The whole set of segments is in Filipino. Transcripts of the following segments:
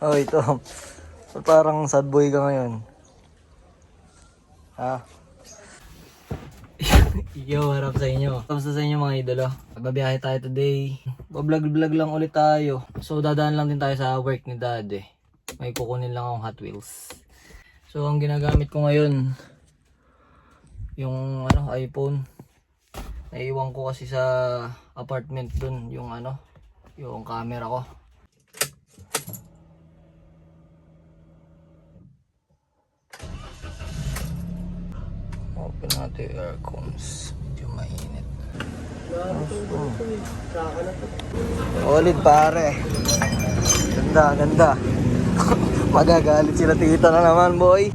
Oh, ito. Parang sad boy ka ngayon. Ha? Yo, harap sa inyo. Kamusta sa inyo mga idolo? Babiyahe tayo today. Vlog lang ulit tayo. So, dadaan lang din tayo sa work ni Dad eh. May kukunin lang akong Hot Wheels. So, ang ginagamit ko ngayon, yung iPhone. Naiwan ko kasi sa apartment dun yung yung camera ko. Open natin yung aircons. Medyo mainit. Solid pare. Ganda. Magagalit sila tita na naman, boy.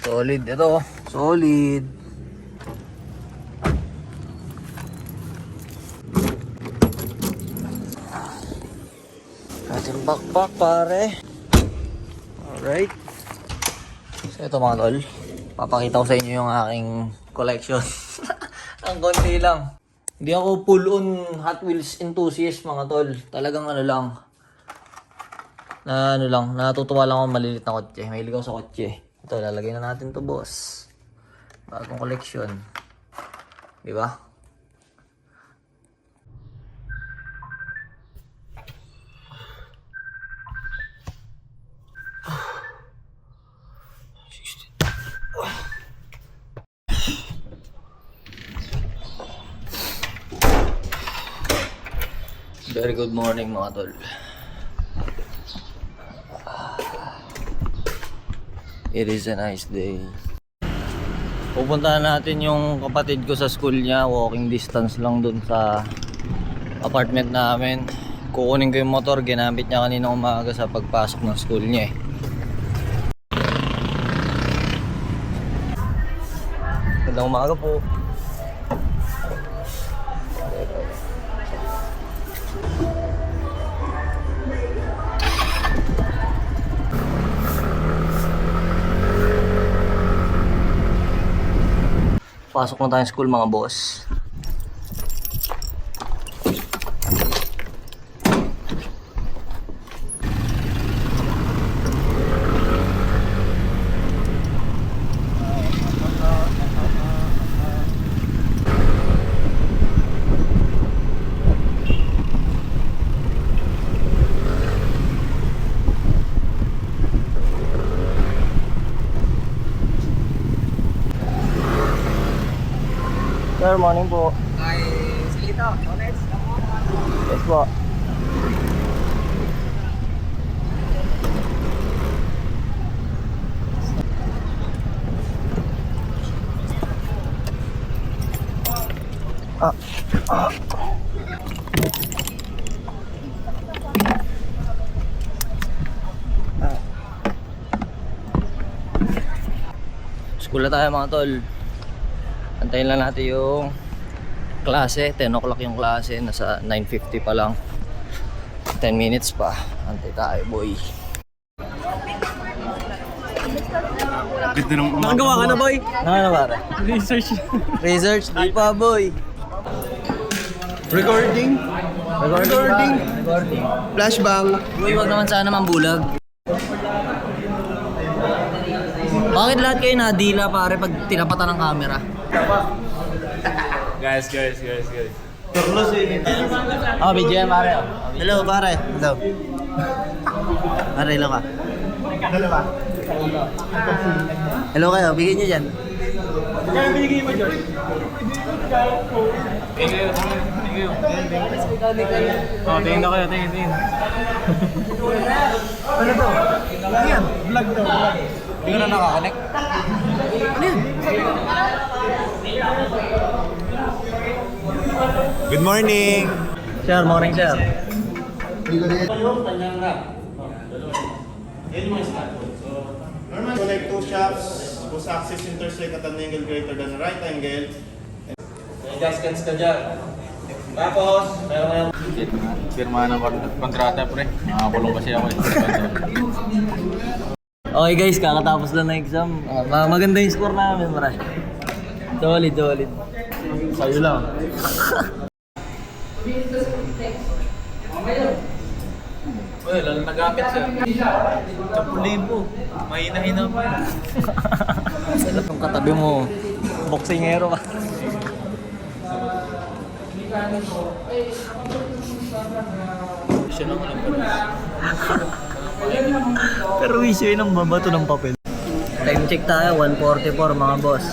Solid ito. Solid. Ating backpack pare. Alright. So ito mga tol, papakita ko sa inyo yung aking collection. Ang konti lang. Hindi ako full on Hot Wheels enthusiast mga tol. Talagang natutuwa lang ako malilit na kotse. Mahilig ako sa kotse. Ito, lalagay na natin to boss. Bagong collection. Diba? Very good morning mga tol. It is a nice day. Pupuntahan natin yung kapatid ko sa school niya. Walking distance lang dun sa apartment namin. Kukunin ko yung motor. Ginamit niya kanina umaga sa pagpasok ng school niya eh. Magandang umaga po. Pasok na tayo sa school mga boss. Sir, morning po. Ay, Silito, honest. Yes po. School na tayo mga tol. Antayin lang natin yung klase. 10 o'clock yung klase. Nasa 9:50 pa lang. 10 minutes pa. Antay tayo boy. Nakagawa ka na, boy? Ano pare? Research. Research? Di pa boy. Recording. Recording. Flashbang. Boy, wag naman sana mambulag. Bakit lahat kayo nadila pare pag tinapatan ng camera? Guys. Oh, BGM pare. Hello, pare. Hello. Pare, hello ka. Hello kayo, bigyan nyo dyan. Kaya binigay mo, George? Thank you. Oh, tingin na kayo, tingin. Ano to? Ano yan? Vlog to, vlog. Hindi ka na nakakonect? Ano yan? Good morning! Sir, morning sir. Connect two shafts whose axis intersect at an angle greater than a right angle. Adjustments ka dyan. Tapos, meron firma ng kontrata pre. Nakakulong kasi ako. Okay guys, kakatapos lang na exam. Maganda yung score namin, mara. Solid. Sa'yo lang. Well, lalo nagapit siya. 10,000. Mahina-hina pa yan. Sarap yung katabi mo. Boksingero ka. Siya lang alam ko. Pero issue yun ang babato ng papel. Time check tayo, 1:44 mga boss.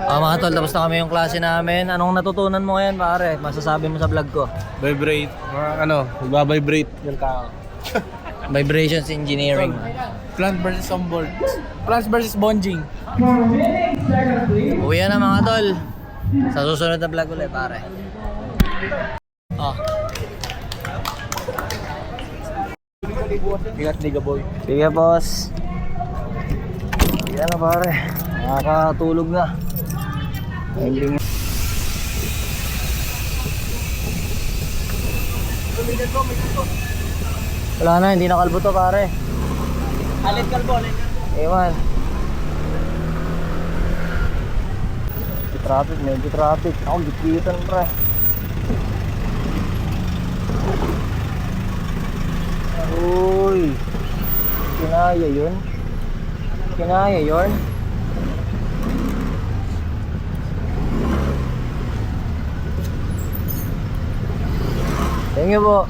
Mga tol, tapos na kami yung klase namin. Anong natutunan mo ngayon pare? Masasabi mo sa vlog ko? Vibrate. Magbabibrate yung tao. Vibrations engineering. Plant versus onboard. Plants versus bonging. Uwi na mga tol. Sa susunod na vlog ulit pare. Oh. Ingat nigga boy. Sige boss. Sige na pare. Nakakatulog na. Ending. Wala na, hindi na kalbo to pare. Alit kalbo. Ewan. Medyo traffic. Ako, gipitan pre. Uy. Kinaya yun. Kinaya yun. Thank you po.